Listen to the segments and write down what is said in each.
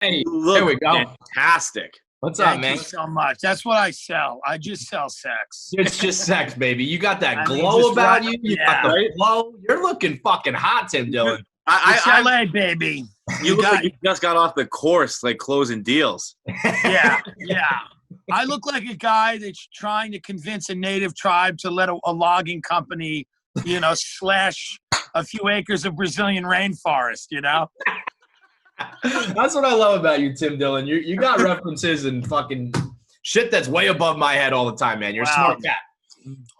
Hey, You look there we go. fantastic. What's up, Thank man? you so much. That's what I sell. I just sell sex. It's just sex, baby. You got that I mean, glow just about right- you. You yeah. got the glow. You're looking fucking hot, Tim Dillon. It's LA, baby. You look like you just got off the course, like closing deals. Yeah. I look like a guy that's trying to convince a native tribe to let a logging company, slash a few acres of Brazilian rainforest, That's what I love about you, Tim Dillon. You got references and fucking shit that's way above my head all the time, man. You're a smart cat.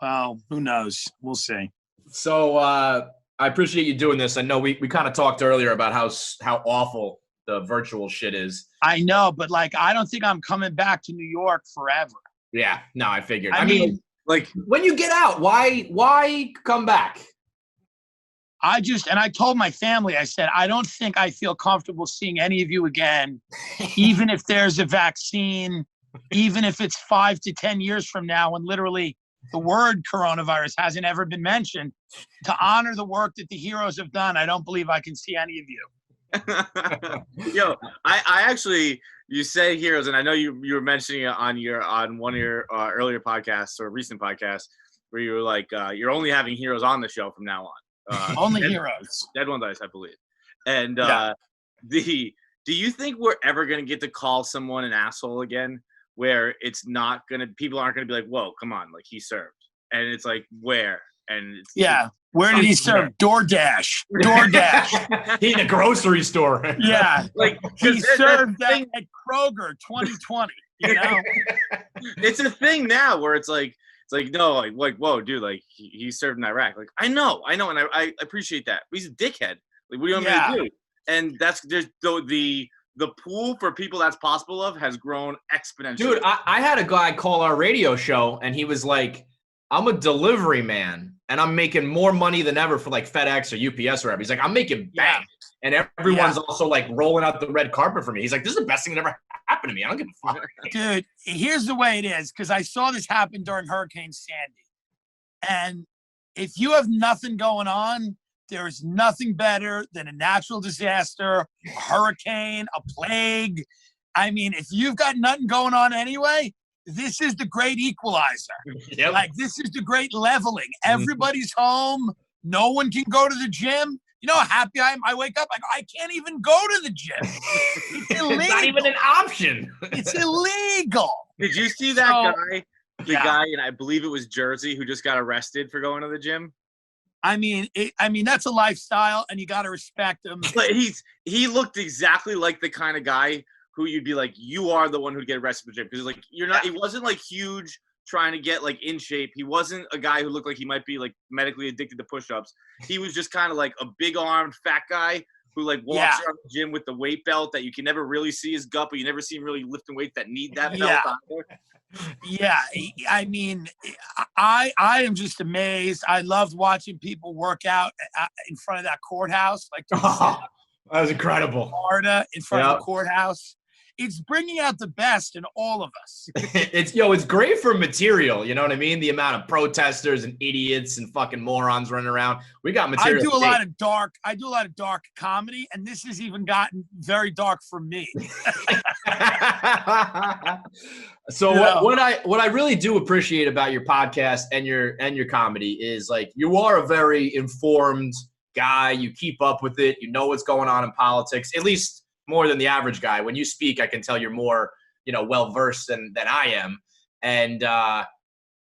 Well, who knows? We'll see. So I appreciate you doing this. I know we kind of talked earlier about how awful the virtual shit is. I know, but I don't think I'm coming back to New York forever. Yeah, no, I figured. I mean, when you get out, why come back? I told my family, I said, I don't think I feel comfortable seeing any of you again, even if there's a vaccine, even if it's 5 to 10 years from now, when literally the word coronavirus hasn't ever been mentioned. To honor the work that the heroes have done, I don't believe I can see any of you. Yo, I actually, you say heroes, and I know you were mentioning it on one of your earlier podcasts or recent podcasts where you were like, you're only having heroes on the show from now on. Only heroes. Dead One Dice, I believe. And Yeah. do you think we're ever gonna get to call someone an asshole again? Where people aren't gonna be like, whoa, come on, like he served, and it's like where, and it's Where did he serve? DoorDash. He in a grocery store. Yeah, he served at Kroger 2020. It's a thing now where it's like no, like whoa, dude, like he served in Iraq. Like I know, and I appreciate that. But he's a dickhead. Like what do you want me to do? And there's the pool for people that's possible of has grown exponentially. Dude, I had a guy call our radio show, and he was like, I'm a delivery man, and I'm making more money than ever for like FedEx or UPS or whatever. He's like, I'm making bank. And everyone's also like rolling out the red carpet for me. He's like, this is the best thing that ever happened to me. I don't give a fuck. Dude, here's the way it is, because I saw this happen during Hurricane Sandy. And if you have nothing going on, there is nothing better than a natural disaster, a hurricane, a plague. I mean, if you've got nothing going on anyway, this is the great equalizer. Yep. Like, this is the great leveling. Everybody's home. No one can go to the gym. You know how happy I am? I wake up, I can't even go to the gym. It's illegal. It's not even an option. It's illegal. Did you see that guy? The guy, and I believe it was Jersey, who just got arrested for going to the gym. I mean, that's a lifestyle, and you got to respect him. But he looked exactly like the kind of guy who you'd be like, you are the one who'd get arrested for the gym, because like you're not. He wasn't like huge, trying to get like in shape. He wasn't a guy who looked like he might be like medically addicted to push-ups. He was just kind of like a big-armed fat guy who like walks around the gym with the weight belt that you can never really see his gut, but you never see him really lifting weights that need that belt either. Yeah, I mean, I am just amazed. I loved watching people work out in front of that courthouse, like that was incredible. Florida, in front of the courthouse. It's bringing out the best in all of us. It's great for material. You know what I mean? The amount of protesters and idiots and fucking morons running around. We got material. I do a lot of dark comedy, and this has even gotten very dark for me. So what I really do appreciate about your podcast and your comedy is like you are a very informed guy. You keep up with it. You know what's going on in politics, at least more than the average guy. When you speak, I can tell you're more, well versed than I am, and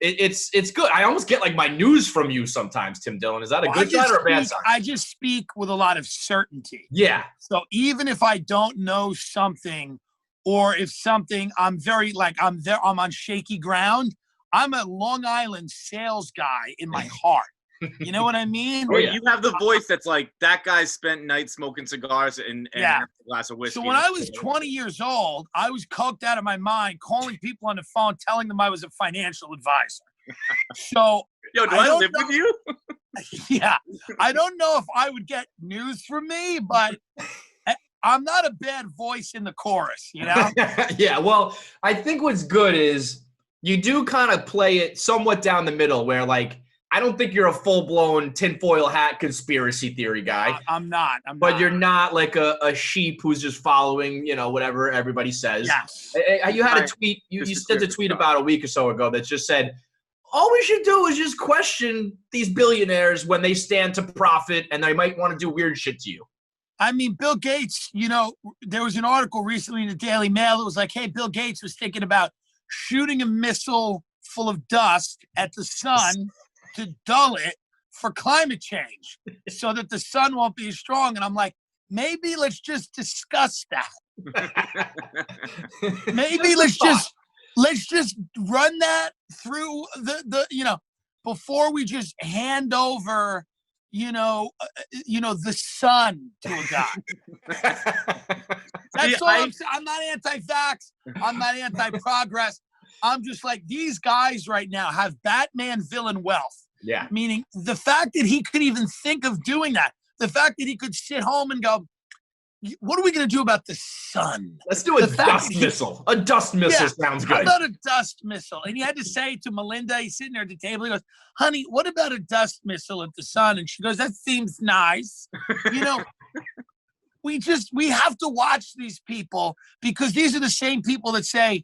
it's good. I almost get like my news from you sometimes, Tim Dillon. Is that a good sign or a bad sign? I just speak with a lot of certainty. Yeah. So even if I don't know something, or if something I'm on shaky ground, I'm a Long Island sales guy in my heart. You know what I mean? Well, you have the voice that's like, that guy spent nights smoking cigars and a glass of whiskey. So when I was 20 years old, I was coked out of my mind, calling people on the phone, telling them I was a financial advisor. So, yo, do I live with you? Yeah. I don't know if I would get news from me, but I'm not a bad voice in the chorus, Yeah, well, I think what's good is you do kind of play it somewhat down the middle where like I don't think you're a full-blown tinfoil hat conspiracy theory guy. I'm not. But you're not like a sheep who's just following, whatever everybody says. Yes. You had a tweet. You sent a tweet about a week or so ago that just said, all we should do is just question these billionaires when they stand to profit and they might want to do weird shit to you. I mean, Bill Gates, there was an article recently in the Daily Mail. It was like, hey, Bill Gates was thinking about shooting a missile full of dust at the sun to dull it for climate change so that the sun won't be as strong. And I'm like, maybe let's just discuss that. Maybe let's just run that through before we just hand over, the sun to a guy. That's all I'm saying. I'm not anti-vax. I'm not anti-progress. I'm just like, these guys right now have Batman villain wealth. Yeah. Meaning the fact that he could even think of doing that, the fact that he could sit home and go, what are we going to do about the sun? Let's do a dust missile. A dust missile sounds good. How about a dust missile? And he had to say to Melinda, he's sitting there at the table, he goes, honey, what about a dust missile at the sun? And she goes, that seems nice. We have to watch these people because these are the same people that say,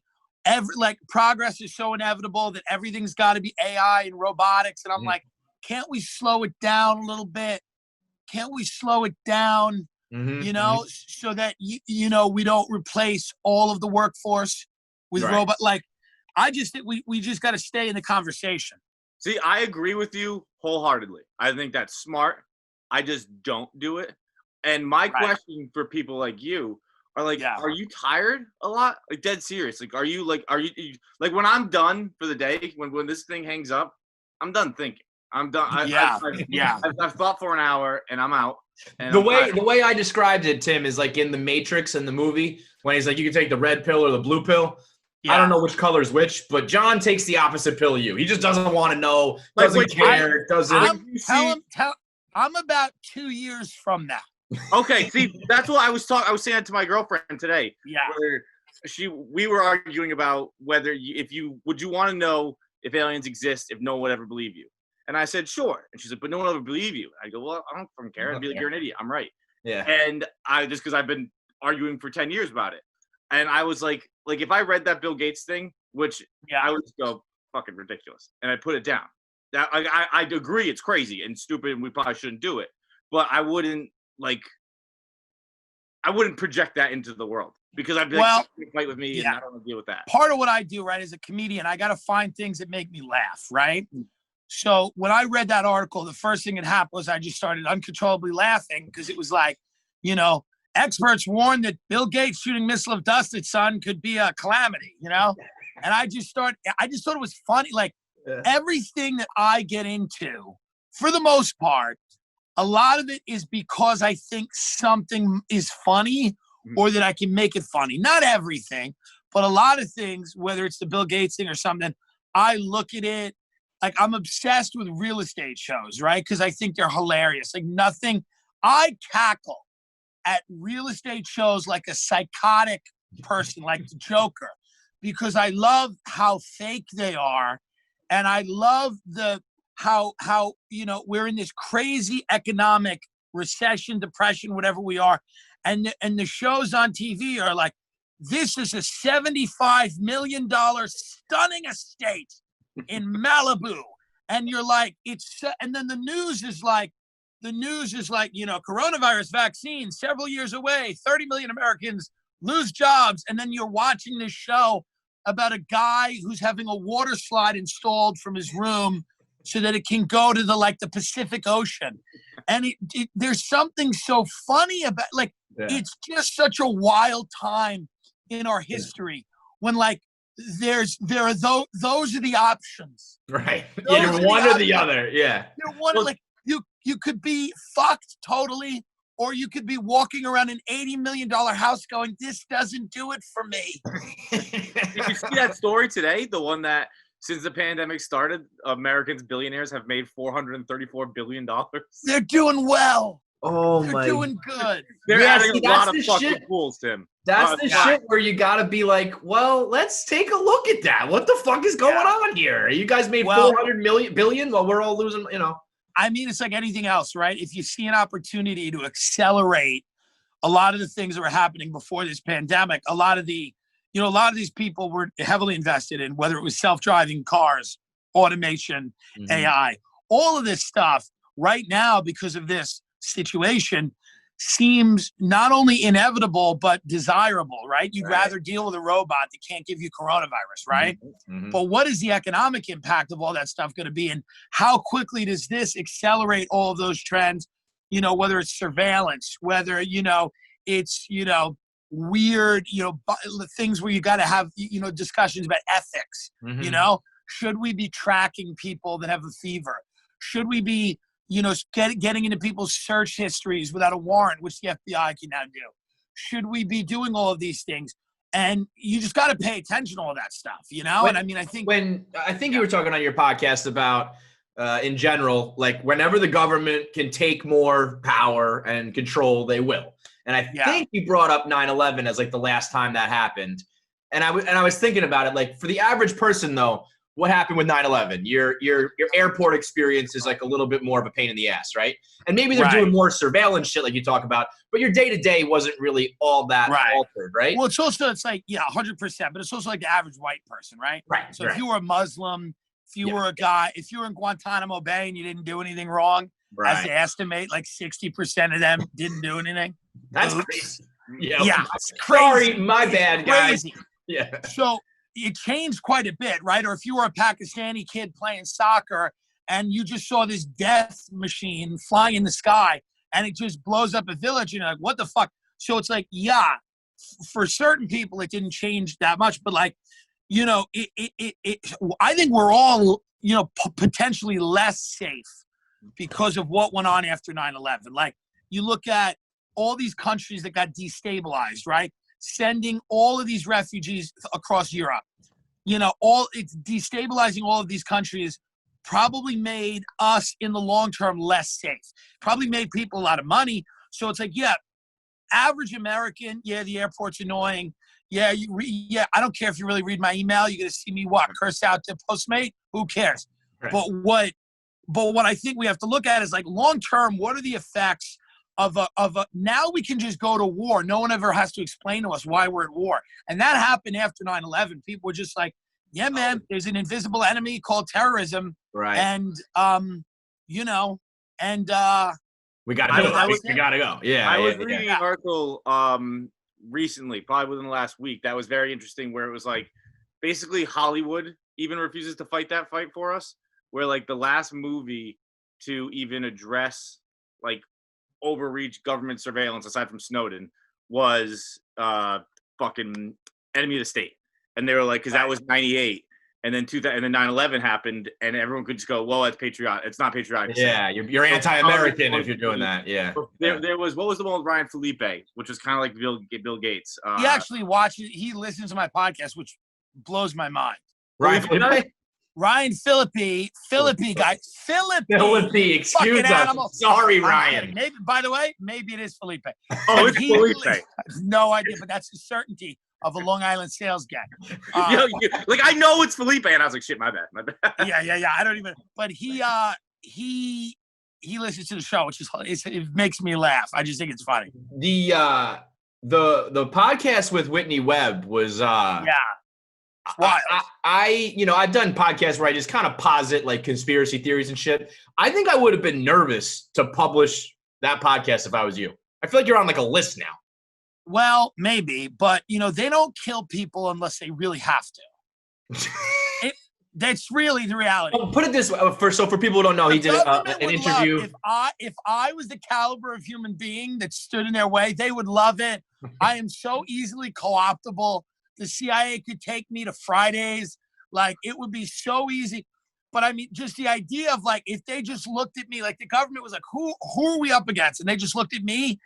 progress is so inevitable that everything's got to be AI and robotics. And I'm like, can't we slow it down a little bit? Can't we slow it down, so that, we don't replace all of the workforce with robot. Like, I just think we just got to stay in the conversation. See, I agree with you wholeheartedly. I think that's smart. I just don't do it. And my question for people like you are like, are you tired a lot? Like, dead serious. Like, are you when I'm done for the day, when this thing hangs up, I'm done thinking. I'm done. I've thought for an hour and I'm out. And the way I described it, Tim, is like in the Matrix in the movie when he's like, you can take the red pill or the blue pill. Yeah. I don't know which color is which, but John takes the opposite pill of you. He just doesn't want to know, doesn't care, I'm about 2 years from that. Okay, see, that's what I was saying that to my girlfriend today. Yeah. Where we were arguing about whether would you want to know if aliens exist if no one would ever believe you? And I said, sure. And she's like, but no one will ever believe you. I go, well, I don't fucking care. I'd be like, you're an idiot. I'm right. Yeah. And just because I've been arguing for 10 years about it. And I was like if I read that Bill Gates thing, which I would just go, fucking ridiculous. And I put it down. That I agree it's crazy and stupid and we probably shouldn't do it. But I wouldn't project that into the world because I'd be like, fight with me and I don't want to deal with that. Part of what I do, right, as a comedian, I got to find things that make me laugh, right? So when I read that article, the first thing that happened was I just started uncontrollably laughing because it was like, experts warn that Bill Gates shooting missile of dust at sun could be a calamity, And I just thought it was funny. Like everything that I get into, for the most part, a lot of it is because I think something is funny or that I can make it funny. Not everything, but a lot of things, whether it's the Bill Gates thing or something, I look at it like I'm obsessed with real estate shows, right? Because I think they're hilarious. I cackle at real estate shows like a psychotic person, like the Joker, because I love how fake they are. And I love how we're in this crazy economic recession, depression, whatever we are. And the shows on TV are like, this is a $75 million stunning estate in Malibu. And you're like, and then the news is like, coronavirus vaccine several years away, 30 million Americans lose jobs. And then you're watching this show about a guy who's having a water slide installed from his room so that it can go to the Pacific Ocean. And there's something so funny about, it's just such a wild time in our history when those are the options. Right. You're one or the other. Yeah. You're one, you could be fucked totally, or you could be walking around an $80 million house going, this doesn't do it for me. Did you see that story today? The one that since the pandemic started, Americans, billionaires have made $434 billion. They're doing well. Oh They're doing good. They're adding a lot of fucking pools, Tim. That's the shit where you got to be like, well, let's take a look at that. What the fuck is going on here? You guys made 400 billion while we're all losing, I mean, it's like anything else, right? If you see an opportunity to accelerate a lot of the things that were happening before this pandemic, a lot of these people were heavily invested in, whether it was self-driving cars, automation, AI, all of this stuff right now, because of this situation, seems not only inevitable, but desirable, right? You'd rather deal with a robot that can't give you coronavirus, right? But what is the economic impact of all that stuff going to be? And how quickly does this accelerate all of those trends? Whether it's surveillance, whether, it's, weird, things where you got to have, discussions about ethics, should we be tracking people that have a fever? Should we be, getting into people's search histories without a warrant, which the FBI can now do? Should we be doing all of these things? And you just got to pay attention to all that stuff, And I mean, I think you were talking on your podcast about, in general, like whenever the government can take more power and control, they will. And I think you brought up 9/11 as like the last time that happened. And I was thinking about it, like for the average person though, what happened with 9/11? Your airport experience is like a little bit more of a pain in the ass, right? And maybe they're doing more surveillance shit like you talk about, but your day-to-day wasn't really all that altered, right? Well, it's like, 100%, but it's also like the average white person, right? Right. So if you were a Muslim, if you were a guy, if you were in Guantanamo Bay and you didn't do anything wrong, as they estimate, like 60% of them didn't do anything. That's crazy. Yeah, it's crazy. Sorry, my bad, guys. Crazy. Yeah. So it changed quite a bit, right? Or if you were a Pakistani kid playing soccer and you just saw this death machine flying in the sky and it just blows up a village and you're like, what the fuck? So it's like, for certain people, it didn't change that much, but like, I think we're all, potentially less safe because of what went on after 9/11. Like you look at all these countries that got destabilized, right? Sending all of these refugees across Europe, it's destabilizing all of these countries probably made us in the long term less safe, probably made people a lot of money. So it's like, average American, the airport's annoying. I don't care if you really read my email. You're going to see me curse out to Postmate. Who cares? Right. But what I think we have to look at is like long term, what are the effects of a now we can just go to war. No one ever has to explain to us why we're at war. And that happened after 9/11. People were just like, yeah, man, there's an invisible enemy called terrorism. Right. And, we got to do it. We got to go. Yeah. I was reading an article recently, probably within the last week, that was very interesting, where it was like basically Hollywood even refuses to fight that fight for us, where like the last movie to even address like overreach government surveillance aside from Snowden was fucking Enemy of the State. And they were like, because that was 98. And then 9/11 happened, and everyone could just go, "Well, it's patriotic. It's not patriotic." Yeah, you're anti-American if you're doing that. Yeah. There was, what was the one with Ryan Felipe, which was kind of like Bill Gates. He actually watches. He listens to my podcast, which blows my mind. Ryan Felipe. Ryan Philippi guy. Philippi, excuse us. Animal. Sorry, Ryan. Maybe, by the way, maybe it is Felipe. Oh, it's Felipe. No idea, but that's the certainty of a Long Island sales guy. Like I know it's Felipe, and I was like, shit, my bad. Yeah. I don't even. But he listens to the show, which it makes me laugh. I just think it's funny. The podcast with Whitney Webb was wild. I've done podcasts where I just kind of posit like conspiracy theories and shit. I think I would have been nervous to publish that podcast if I was you. I feel like you're on like a list now. Well, maybe, but they don't kill people unless they really have to. That's really the reality. Well, put it this way, for people who don't know, he did an interview. If I was the caliber of human being that stood in their way, they would love it. I am so easily co-optable. The CIA could take me to Fridays. Like, it would be so easy. But I mean, just the idea of like, if they just looked at me, like the government was like, who are we up against? And they just looked at me,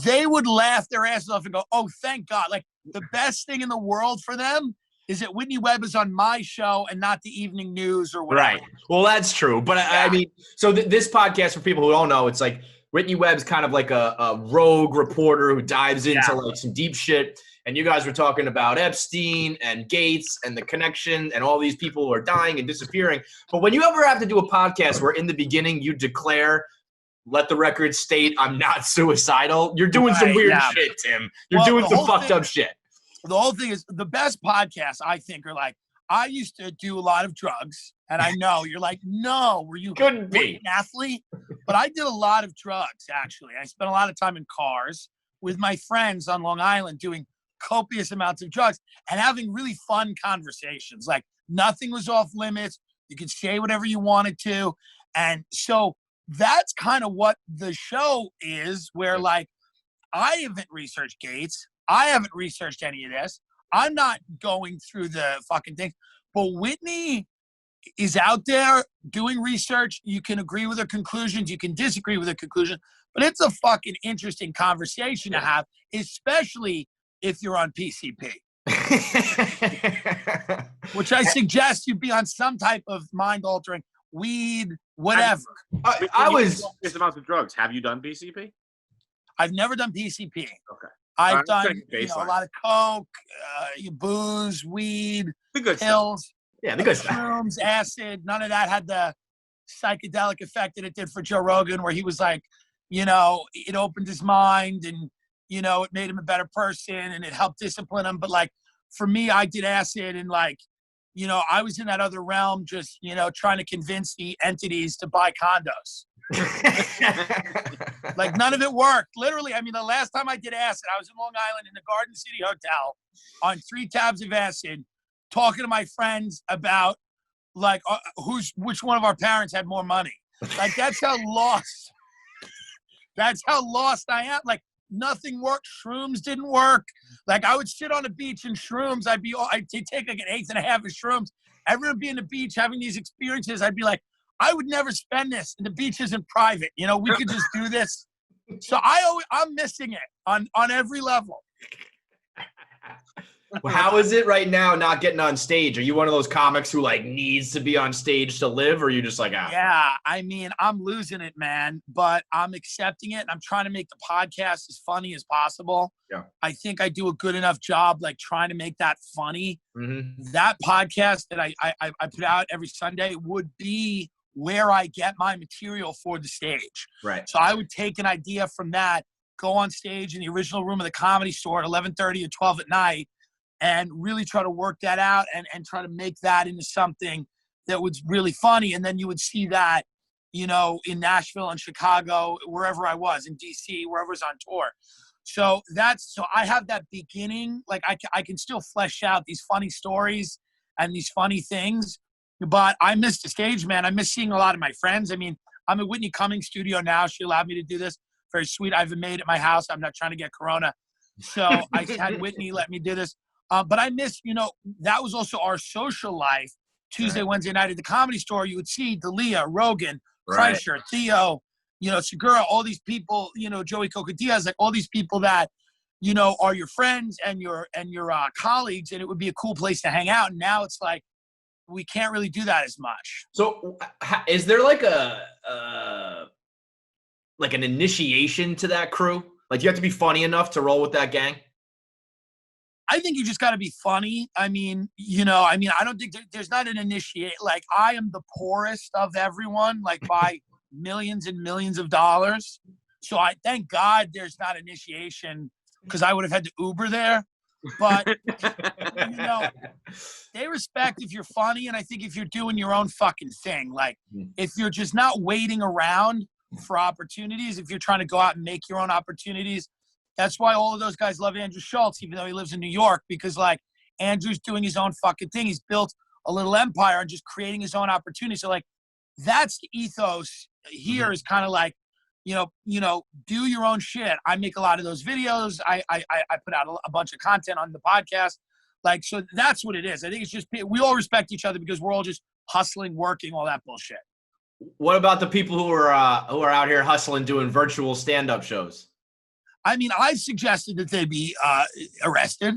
they would laugh their asses off and go, oh, thank God. Like, the best thing in the world for them is that Whitney Webb is on my show and not the evening news or whatever. Right. Well, that's true. But I mean, so this podcast, for people who don't know, it's like Whitney Webb's kind of like a rogue reporter who dives into like some deep shit. and you guys were talking about Epstein and Gates and the connection and all these people who are dying and disappearing. But when you ever have to do a podcast where in the beginning you declare, let the record state I'm not suicidal, you're doing some weird shit, Tim. You're doing some fucked up shit. The whole thing is the best podcasts, I think, are like, I used to do a lot of drugs, and I know you're like, no, were you couldn't be an athlete? But I did a lot of drugs, actually. I spent a lot of time in cars with my friends on Long Island doing copious amounts of drugs and having really fun conversations. Like nothing was off limits. You could say whatever you wanted to. And so that's kind of what the show is, where like, I haven't researched Gates. I haven't researched any of this. I'm not going through the fucking things. But Whitney is out there doing research. You can agree with her conclusions. You can disagree with her conclusion. But it's a fucking interesting conversation to have, especially if you're on PCP. Which I suggest you be on some type of mind-altering weed, whatever. I was just about the drugs. Have you done PCP? I've never done PCP. Okay. I've done a lot of coke, booze, weed, pills, the good stuff. Shrooms, acid. None of that had the psychedelic effect that it did for Joe Rogan, where he was like, it opened his mind and, it made him a better person and it helped discipline him. But like, for me, I did acid and like, I was in that other realm, just, trying to convince the entities to buy condos. Like none of it worked. Literally, I mean, the last time I did acid, I was in Long Island in the Garden City Hotel on 3 tabs of acid, talking to my friends about like which one of our parents had more money. Like that's how lost. That's how lost I am. Like nothing worked. Shrooms didn't work. Like I would sit on a beach and shrooms. I'd take like an 1/8 of shrooms. Everyone would be in the beach having these experiences. I'd be like, I would never spend this. And the beach isn't private. We could just do this. So I'm missing it on every level. Well, how is it right now not getting on stage? Are you one of those comics who like needs to be on stage to live, or are you just like, Yeah, I mean, I'm losing it, man, but I'm accepting it. And I'm trying to make the podcast as funny as possible. Yeah. I think I do a good enough job, like trying to make that funny. Mm-hmm. That podcast that I put out every Sunday would be where I get my material for the stage. Right. So I would take an idea from that, go on stage in the original room of the Comedy Store at 11:30 or 12 at night, and really try to work that out and try to make that into something that was really funny. And then you would see that, in Nashville and Chicago, wherever I was, in DC, wherever I was on tour. So I have that beginning, like I can still flesh out these funny stories and these funny things, but I miss the stage, man. I miss seeing a lot of my friends. I mean, I'm at Whitney Cummings' studio now. She allowed me to do this. Very sweet. I have a maid at my house. I'm not trying to get corona. So I had Whitney let me do this. But I miss, that was also our social life. Tuesday, Wednesday night at the Comedy Store, you would see D'Elia, Rogan, Kreischer, Theo, Segura, all these people, Joey Coca Diaz, like all these people that, are your friends and your colleagues, and it would be a cool place to hang out. And now it's like, we can't really do that as much. So is there like an initiation to that crew? Like you have to be funny enough to roll with that gang? I think you just got to be funny. I mean, I don't think there's not an initiate. Like I am the poorest of everyone, like by millions and millions of dollars. So I thank God there's not initiation, because I would have had to Uber there. But, they respect if you're funny. And I think if you're doing your own fucking thing, like if you're just not waiting around for opportunities, if you're trying to go out and make your own opportunities, that's why all of those guys love Andrew Schultz, even though he lives in New York, because like Andrew's doing his own fucking thing. He's built a little empire and just creating his own opportunity. So like, that's the ethos here, is kind of like, do your own shit. I make a lot of those videos. I put out a bunch of content on the podcast. Like, so that's what it is. I think it's just, we all respect each other because we're all just hustling, working, all that bullshit. What about the people who are out here hustling, doing virtual stand-up shows? I mean, I've suggested that they be arrested.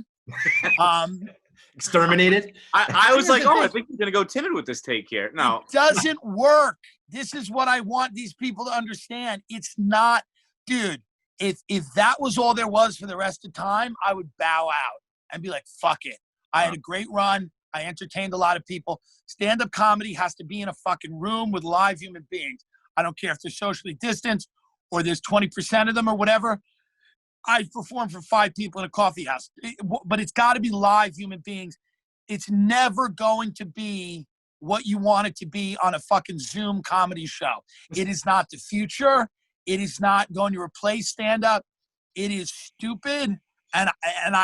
Exterminated? I was like, I think you're going to go timid with this take here. No. It doesn't work. This is what I want these people to understand. It's not, dude, if that was all there was for the rest of the time, I would bow out and be like, fuck it. I had a great run. I entertained a lot of people. Stand-up comedy has to be in a fucking room with live human beings. I don't care if they're socially distanced or there's 20% of them or whatever. I perform for 5 people in a coffee house, but it's got to be live human beings. It's never going to be what you want it to be on a fucking Zoom comedy show. It is not the future. It is not going to replace stand-up. It is stupid. And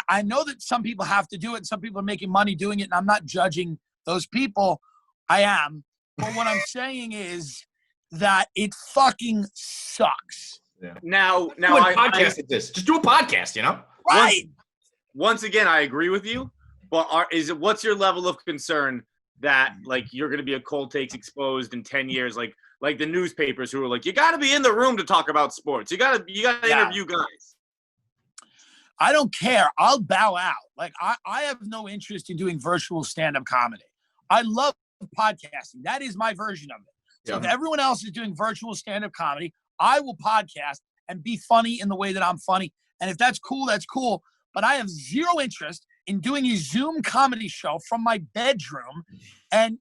I know that some people have to do it. And some people are making money doing it. And I'm not judging those people. I am. But what I'm saying is that it fucking sucks. Yeah. Now podcast at this. Just do a podcast, you know? Right. Once again, I agree with you. But what's your level of concern that like you're going to be a cold takes exposed in 10 years? Like the newspapers who are like, you got to be in the room to talk about sports. You got to interview guys. I don't care. I'll bow out. Like I have no interest in doing virtual stand-up comedy. I love podcasting. That is my version of it. So if everyone else is doing virtual stand-up comedy, I will podcast and be funny in the way that I'm funny. And if that's cool, that's cool. But I have zero interest in doing a Zoom comedy show from my bedroom and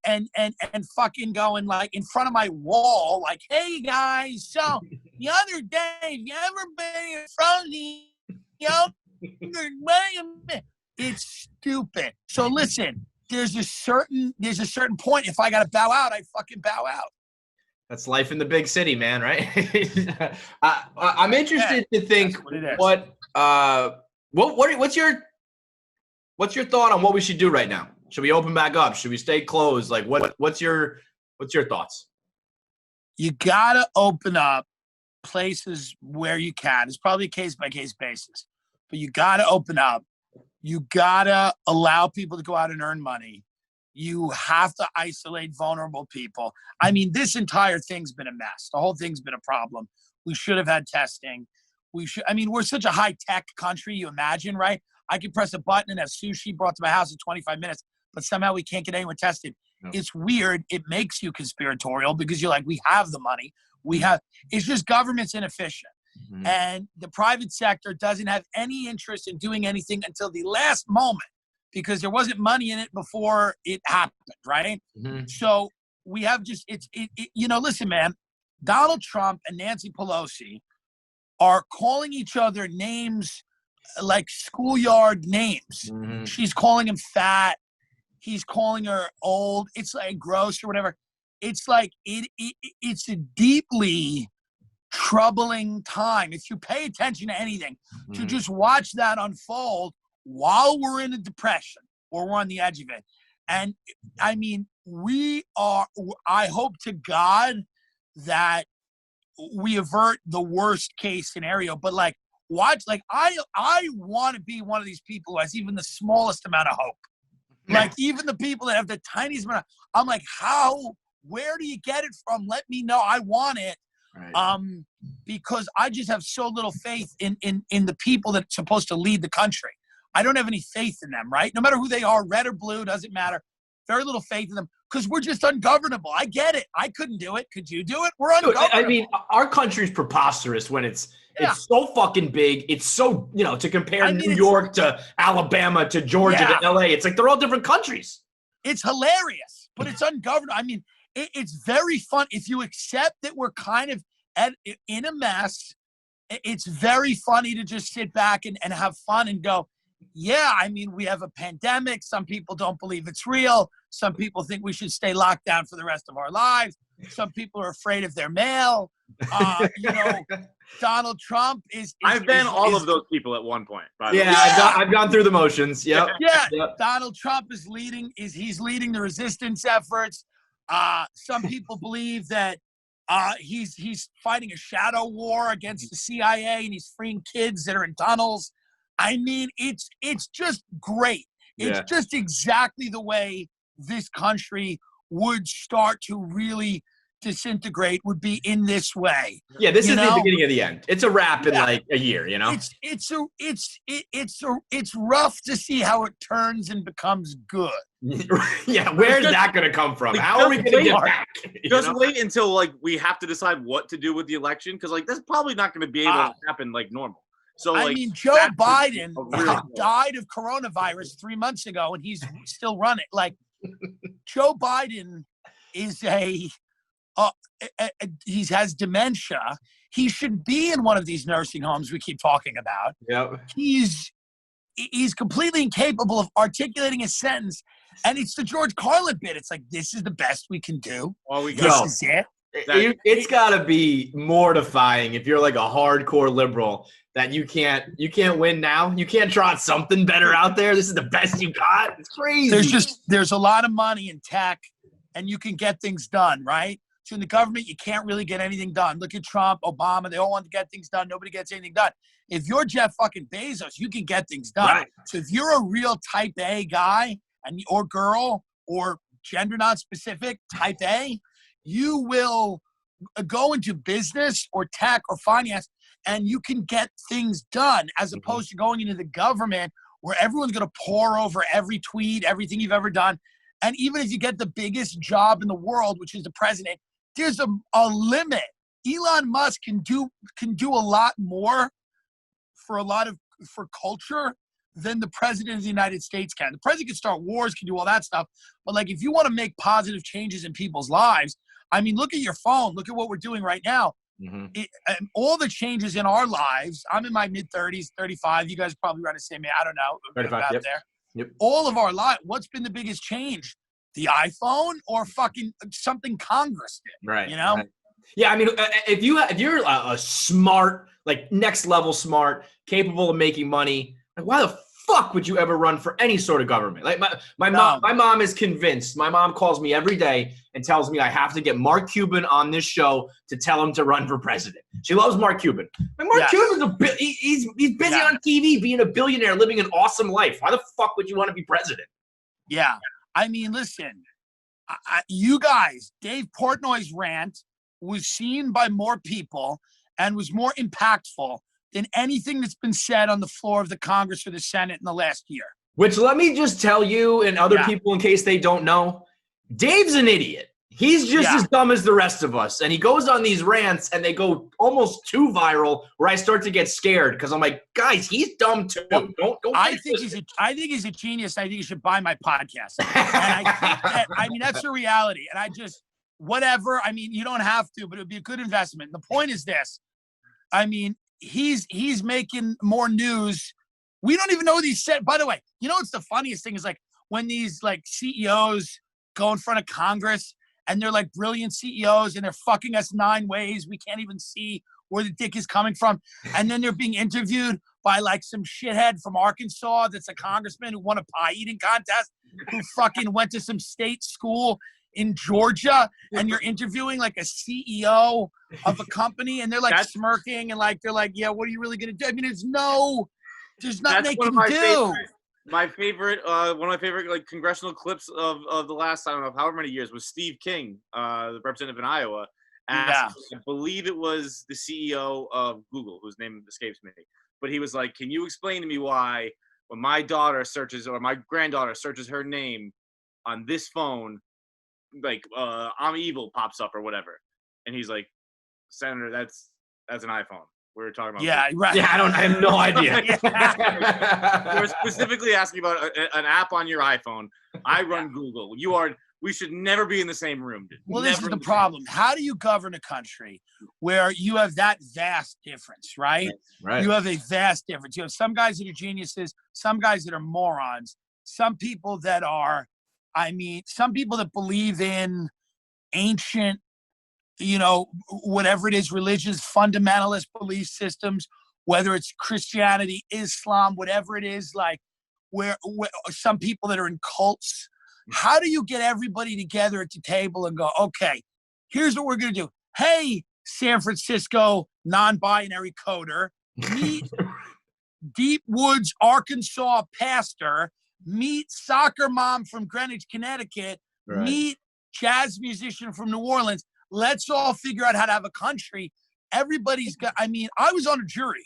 fucking going like in front of my wall, like, hey guys, so the other day, have you ever been in front of the it's stupid. So listen, there's a certain point. If I gotta bow out, I fucking bow out. That's life in the big city, man. Right? I'm interested to think what's your thought on what we should do right now? Should we open back up? Should we stay closed? Like what's your thoughts? You gotta open up places where you can. It's probably a case-by-case basis, but you got to open up. You got to allow people to go out and earn money. You have to isolate vulnerable people. I mean, this entire thing's been a mess. The whole thing's been a problem. We should have had testing. We're such a high-tech country, you imagine, right? I could press a button and have sushi brought to my house in 25 minutes, but somehow we can't get anyone tested. No. It's weird. It makes you conspiratorial because you're like, we have the money. It's just government's inefficient. Mm-hmm. And the private sector doesn't have any interest in doing anything until the last moment because there wasn't money in it before it happened, right? Mm-hmm. So we have listen, man, Donald Trump and Nancy Pelosi are calling each other names like schoolyard names. Mm-hmm. She's calling him fat. He's calling her old. It's like gross or whatever. It's like it's a deeply troubling time. If you pay attention to anything, to just watch that unfold while we're in a depression or we're on the edge of it. And I mean, I hope to God that we avert the worst case scenario, but like watch, like I want to be one of these people who has even the smallest amount of hope. Like even the people that have the tiniest amount I'm like, where do you get it from? Let me know. I want it. Right. Because I just have so little faith in the people that's supposed to lead the country. I don't have any faith in them, right? No matter who they are, red or blue, doesn't matter. Very little faith in them because we're just ungovernable. I get it. I couldn't do it. Could you do it? We're ungovernable. I mean, our country's preposterous when it's so fucking big. It's so, to compare New York to Alabama to Georgia to LA. It's like they're all different countries. It's hilarious, but it's ungovernable. I mean, it's very fun. If you accept that we're kind of in a mess, it's very funny to just sit back and have fun and go, yeah, I mean, we have a pandemic. Some people don't believe it's real. Some people think we should stay locked down for the rest of our lives. Some people are afraid of their mail. Donald Trump is I've been all of those people at one point. By the way. I've gone through the motions. Yep. Yeah. Yep. Donald Trump is leading the resistance efforts. Some people believe that he's fighting a shadow war against the CIA and he's freeing kids that are in tunnels. I mean, it's just great. It's just exactly the way this country would start to really disintegrate would be in this way. Yeah, this is the beginning of the end. It's a wrap in like a year, you know? It's rough to see how it turns and becomes good. Yeah, where's that going to come from? How are we going to get back? Just wait until like we have to decide what to do with the election, because like that's probably not going to be able to happen like normal. So I like, mean, Joe Biden died of coronavirus 3 months ago, and he's still running. Like, Joe Biden is he has dementia. He should be in one of these nursing homes we keep talking about. Yep. He's completely incapable of articulating a sentence. And it's the George Carlin bit. It's like, this is the best we can do. All we got. This is it. It's got to be mortifying if you're like a hardcore liberal that you can't win now. You can't trot something better out there. This is the best you got. It's crazy. There's a lot of money in tech, and you can get things done, right? So in the government, you can't really get anything done. Look at Trump, Obama. They all want to get things done. Nobody gets anything done. If you're Jeff fucking Bezos, you can get things done. Right. So if you're a real type A guy or girl or gender non-specific type A, you will go into business or tech or finance, and you can get things done, as opposed to going into the government where everyone's going to pour over every tweet, everything you've ever done. And even if you get the biggest job in the world, which is the president, there's a limit. Elon Musk can do a lot more for culture than the president of the United States can. The president can start wars, can do all that stuff. But like, if you want to make positive changes in people's lives, I mean, look at your phone. Look at what we're doing right now. All the changes in our lives. I'm in my mid-30s, 35. You guys probably run the same. I don't know. 35, out there. Yep. All of our life. What's been the biggest change? The iPhone or fucking something Congress did? Right. You know? Right. Yeah. I mean, if you're a smart, like next level smart, capable of making money, like why the fuck would you ever run for any sort of government? Like my mom is convinced. My mom calls me every day and tells me I have to get Mark Cuban on this show to tell him to run for president. She loves Mark Cuban. And Mark Cuban's he's busy on TV being a billionaire, living an awesome life. Why the fuck would you want to be president? Yeah. I mean, listen, you guys, Dave Portnoy's rant was seen by more people and was more impactful than anything that's been said on the floor of the Congress or the Senate in the last year. Which, let me just tell you and other people in case they don't know, Dave's an idiot. He's just as dumb as the rest of us. And he goes on these rants and they go almost too viral where I start to get scared because I'm like, guys, he's dumb too. Don't I think he's a genius. I think he should buy my podcast. And I think that's the reality. And I just, whatever. I mean, you don't have to, but it would be a good investment. And the point is this. I mean, he's making more news. We don't even know what he said. By the way, you know what's the funniest thing is like when these like CEOs go in front of Congress and they're like brilliant CEOs and they're fucking us 9 ways. We can't even see where the dick is coming from. And then they're being interviewed by like some shithead from Arkansas that's a congressman who won a pie eating contest, who fucking went to some state school in Georgia, and you're interviewing like a CEO of a company and they're like smirking and like, they're like, yeah, what are you really going to do? I mean, there's nothing they can do. My favorite, one of my favorite like congressional clips of the last, I don't know, however many years, was Steve King, the representative in Iowa, asked, I believe it was the CEO of Google, whose name escapes me, but he was like, can you explain to me why when my daughter searches or my granddaughter searches her name on this phone, like I'm evil pops up or whatever? And he's like, Senator, that's an iPhone. We were talking about. Yeah, Google. right. Yeah, I have no idea. We're specifically asking about an app on your iPhone. I run Google. We should never be in the same room. Dude. Well, this is the problem. How do you govern a country where you have that vast difference, right? Right. You have a vast difference. You have some guys that are geniuses, some guys that are morons, some people that are, some people that believe in ancient, whatever it is, religious, fundamentalist belief systems, whether it's Christianity, Islam, whatever it is, like where some people that are in cults. How do you get everybody together at the table and go, okay, here's what we're going to do. Hey, San Francisco non-binary coder, meet Deep Woods, Arkansas pastor, meet soccer mom from Greenwich, Connecticut, meet jazz musician from New Orleans. let's all figure out how to have a country. Everybody's got, I mean, I was on a jury.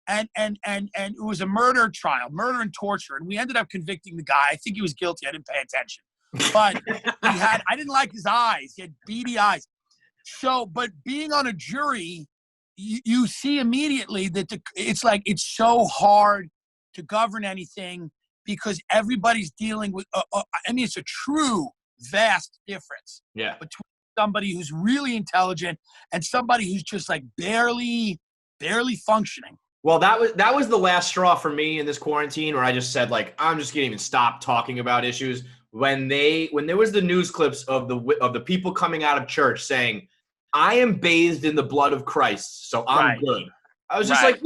And it was a murder trial, murder and torture. And we ended up convicting the guy. I think he was guilty. I didn't pay attention. But I didn't like his eyes. He had beady eyes. So, but being on a jury, you see immediately that it's like, it's so hard to govern anything because everybody's dealing with, I mean, it's a true vast difference between somebody who's really intelligent and somebody who's just like barely functioning. Well, that was the last straw for me in this quarantine where I just said, like, I'm just gonna even stop talking about issues. When there was the news clips of the people coming out of church saying, I am bathed in the blood of Christ, so I'm good. I was just like,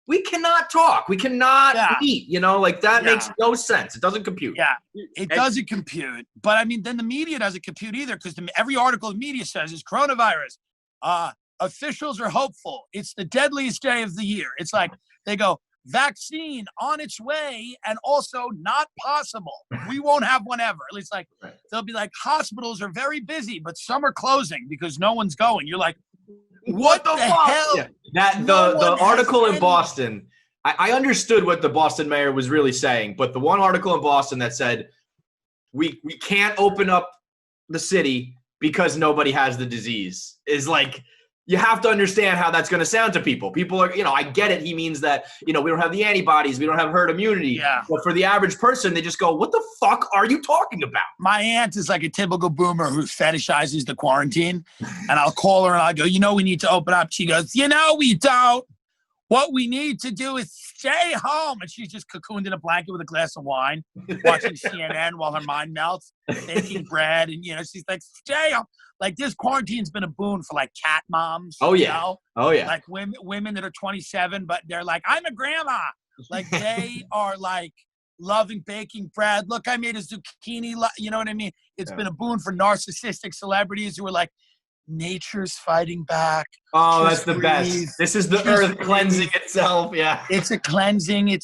we cannot talk. We cannot eat, you know, like that makes no sense. It doesn't compute. Yeah, it doesn't compute. But I mean, then the media doesn't compute either because every article the media says is coronavirus. Officials are hopeful. It's the deadliest day of the year. It's like they go, vaccine on its way and also not possible. We won't have one ever. At least like they'll be like, hospitals are very busy, but some are closing because no one's going. You're like, what the hell? Yeah. That the article in Boston, I understood what the Boston mayor was really saying, but the one article in Boston that said we can't open up the city because nobody has the disease is like, you have to understand how that's going to sound to people. People are, you know, I get it. He means that, you know, we don't have the antibodies. We don't have herd immunity. Yeah. But for the average person, they just go, what the fuck are you talking about? My aunt is like a typical boomer who fetishizes the quarantine. And I'll call her and I'll go, you know, we need to open up. She goes, you know, we don't. What we need to do is stay home. And she's just cocooned in a blanket with a glass of wine, watching CNN while her mind melts, baking bread. And, you know, she's like, stay home. Like this quarantine's been a boon for like cat moms. Oh yeah. You know? Oh yeah. Like women that are 27, but they're like, I'm a grandma. Like they are like loving baking bread. Look, I made a zucchini. You know what I mean? It's been a boon for narcissistic celebrities who are like, nature's fighting back. Oh, that's the best. This is the earth cleansing itself. Yeah. It's a cleansing. It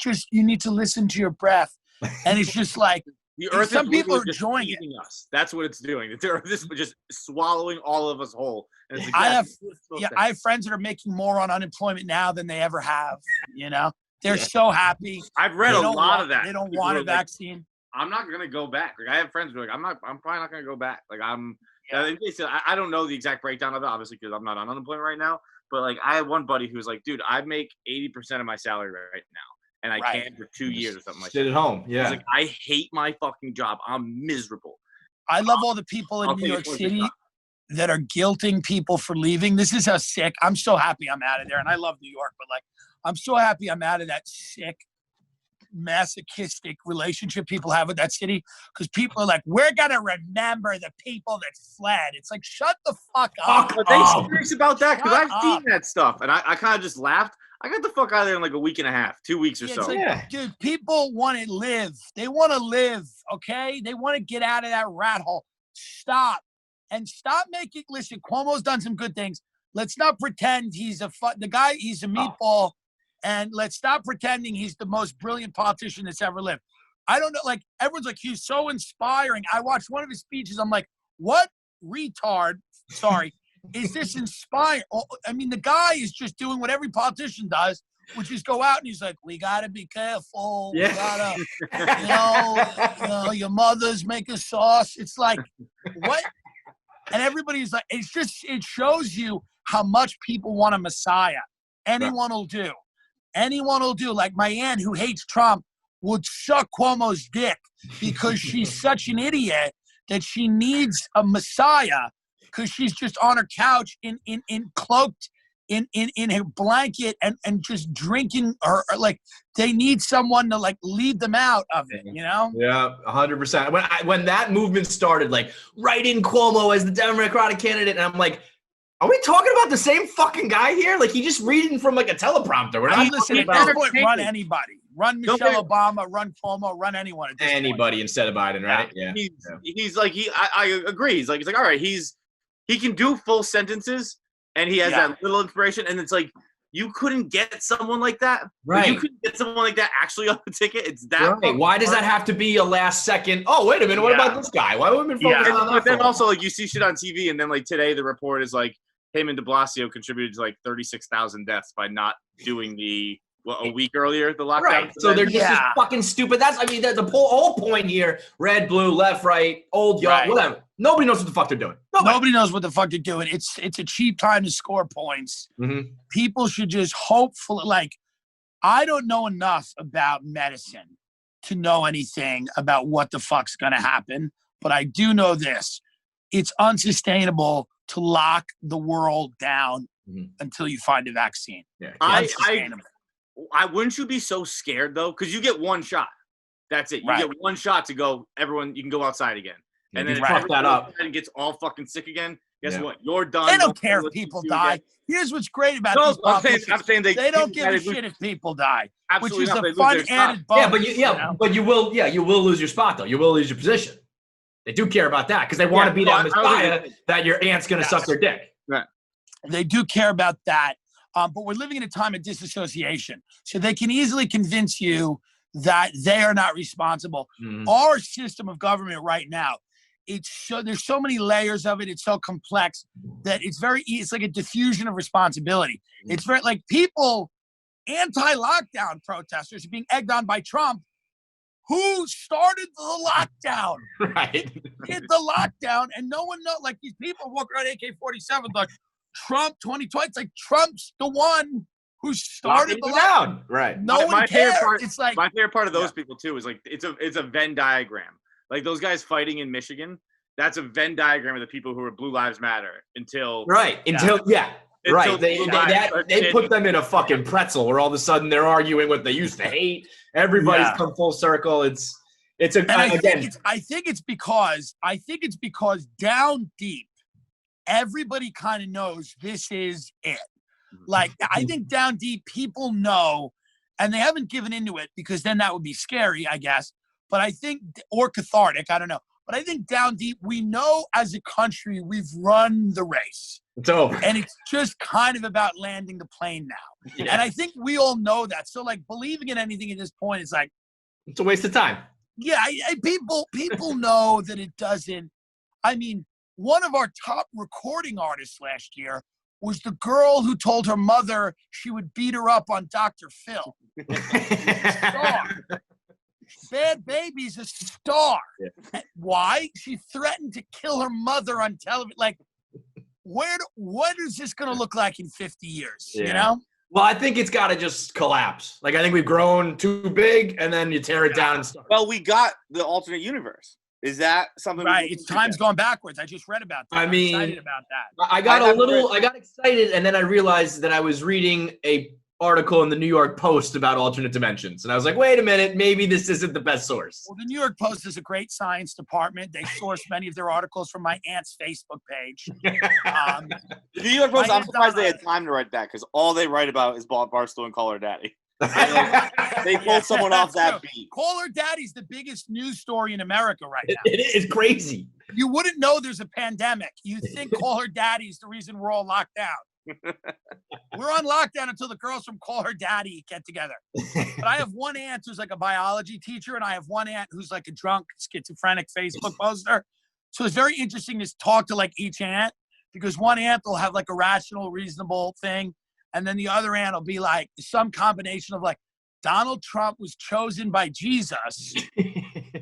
just, you need to listen to your breath. And it's just like, the earth some people are enjoying it. Us. That's what it's doing. The earth is just swallowing all of us whole. And it's like, I have friends that are making more on unemployment now than they ever have. You know, they're so happy. I've read a lot of that. They don't want a vaccine. I'm not gonna go back. Like I have friends who are like, I'm probably not gonna go back. Like I don't know the exact breakdown of it, obviously, because I'm not on unemployment right now. But like, I have one buddy who's like, dude, I make 80% of my salary right now. And I can't for 2 years or something like that. Sit at home. Yeah. He's like, I hate my fucking job. I'm miserable. I love all the people in New York City that are guilting people for leaving. This is how sick. I'm so happy I'm out of there. And I love New York, but like, I'm so happy I'm out of that sick, masochistic relationship people have with that city. Because people are like, we're going to remember the people that fled. It's like, shut the fuck up. Are they serious about that? Because I've seen that stuff. And I kind of just laughed. I got the fuck out of there in like a week and a half, 2 weeks or so. Like, dude, people want to live. They want to live, okay? They want to get out of that rat hole. Stop. And stop making, listen, Cuomo's done some good things. Let's not pretend he's the guy, he's a meatball. And let's stop pretending he's the most brilliant politician that's ever lived. I don't know, like, everyone's like, he's so inspiring. I watched one of his speeches. I'm like, what retard, is this inspiring? I mean, the guy is just doing what every politician does, which is go out and he's like, we got to be careful. We got to, you know, your mother's making sauce. It's like, what? And everybody's like, it shows you how much people want a messiah. Anyone will do. Anyone will do. Like my aunt who hates Trump would suck Cuomo's dick because she's such an idiot that she needs a messiah. Because she's just on her couch in cloaked in her blanket and just drinking or like they need someone to like lead them out of it, you know? Yeah, 100%. When that movement started, like write in Cuomo as the Democratic candidate, and I'm like, are we talking about the same fucking guy here? Like he just reading from like a teleprompter. We're not talking about run anybody. Run Michelle Obama, run Cuomo, run anyone. Anybody instead of Biden, right? Yeah. He's like I agree. He's like all right, he can do full sentences and he has that little inspiration and it's like You couldn't get someone like that. Right. You couldn't get someone like that actually on the ticket. It's that. Right. Why does that have to be a last second? Oh, wait a minute. What about this guy? Why would we focus on that? But then also, like, you see shit on TV, and then, like, today the report is, like, him and de Blasio contributed to, like, 36,000 deaths by not doing a week earlier, the lockdown. Right. So they're just as fucking stupid. The whole point here, red, blue, left, right, old, young, whatever. Nobody knows what the fuck they're doing. Nobody knows what the fuck they're doing. It's a cheap time to score points. Mm-hmm. People should just hopefully, like, I don't know enough about medicine to know anything about what the fuck's going to happen, but I do know this. It's unsustainable to lock the world down until you find a vaccine. Yeah. I wouldn't you be so scared, though? Because you get one shot. That's it. You get one shot to go, everyone, you can go outside again. And then if everyone goes and gets all fucking sick again, guess what? You're done. They don't care if people die. Here's what's great about these politicians. I'm saying they don't give a shit if people die, Absolutely which is not. a fun added bonus. But you will lose your spot, though. You will lose your position. They do care about that because they want to be that messiah that your aunt's going to suck their dick. Right. They do care about that. But we're living in a time of disassociation. So they can easily convince you that they are not responsible. Our system of government right now, there's so many layers of it. It's so complex that it's like a diffusion of responsibility. It's very like people, anti-lockdown protesters are being egged on by Trump, who started the lockdown. Right. Did the lockdown, and no one knows. Like these people walk around AK-47 like Trump 2020. It's like Trump's the one who started the lockdown. Right. No one cares. It's like my favorite part of those people too is like it's a Venn diagram. Like those guys fighting in Michigan, that's a Venn diagram of the people who are Blue Lives Matter until right. They put them in a fucking pretzel where all of a sudden they're arguing what they used to hate. Everybody's come full circle. I think it's because down deep, everybody kind of knows this is it. Like I think down deep, people know, and they haven't given into it because then that would be scary, I guess. But I think, or cathartic, I don't know. But I think down deep, we know as a country, we've run the race. It's over. And it's just kind of about landing the plane now. Yeah. And I think we all know that. So like believing in anything at this point is like. It's a waste of time. Yeah, people know that it doesn't. I mean, one of our top recording artists last year was the girl who told her mother she would beat her up on Dr. Phil. Bad Baby's a star. Yeah. Why? She threatened to kill her mother on television. Like, what is this going to look like in 50 years? Yeah. You know? Well, I think it's got to just collapse. Like, I think we've grown too big, and then you tear it down and start. Well, we got the alternate universe. Is that something? Right. It's time's gone backwards. I just read about that. I'm excited about that. I got excited, and then I realized that I was reading a article in the New York Post about alternate dimensions. And I was like, wait a minute, maybe this isn't the best source. Well, the New York Post is a great science department. They source many of their articles from my aunt's Facebook page. The New York Post, I'm surprised they had time to write that because all they write about is Barstool and Call Her Daddy. They pulled someone off that beat. Call Her Daddy's the biggest news story in America right now. It is crazy. You wouldn't know there's a pandemic. You think Call Her Daddy's the reason we're all locked down. We're on lockdown until the girls from Call Her Daddy get together. But I have one aunt who's like a biology teacher, and I have one aunt who's like a drunk, schizophrenic Facebook poster. So it's very interesting to talk to like each aunt because one aunt will have like a rational, reasonable thing. And then the other aunt will be like some combination of like, Donald Trump was chosen by Jesus.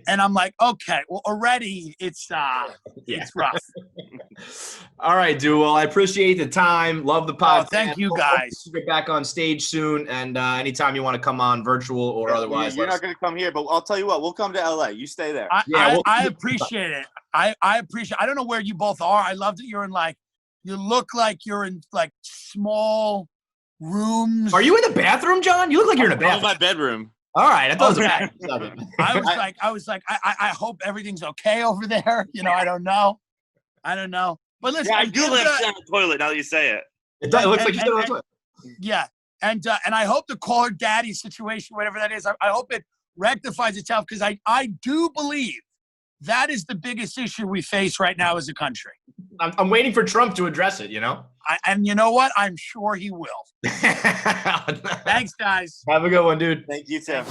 And I'm like, okay, well, already it's rough. All right, dude. Well, I appreciate the time. Love the podcast. Oh, thank you, guys. We'll get back on stage soon. And anytime you want to come on virtual or otherwise. You're not going to come here, but I'll tell you what, we'll come to LA. You stay there. I appreciate it. I appreciate it. I don't know where you both are. I love that you're in like, you look like you're in like small rooms. Are you in the bathroom, John? You look like you're in a bathroom. I'm in my bedroom. All right. I thought okay. I was like, I hope everything's okay over there. You know, I don't know. But listen, I do live on the toilet now that you say it. It looks like you sit on the toilet. Yeah. And I hope the Call Her Daddy situation, whatever that is, I hope it rectifies itself because I do believe that is the biggest issue we face right now as a country. I'm waiting for Trump to address it, you know? And you know what? I'm sure he will. Thanks, guys. Have a good one, dude. Thank you, Tim.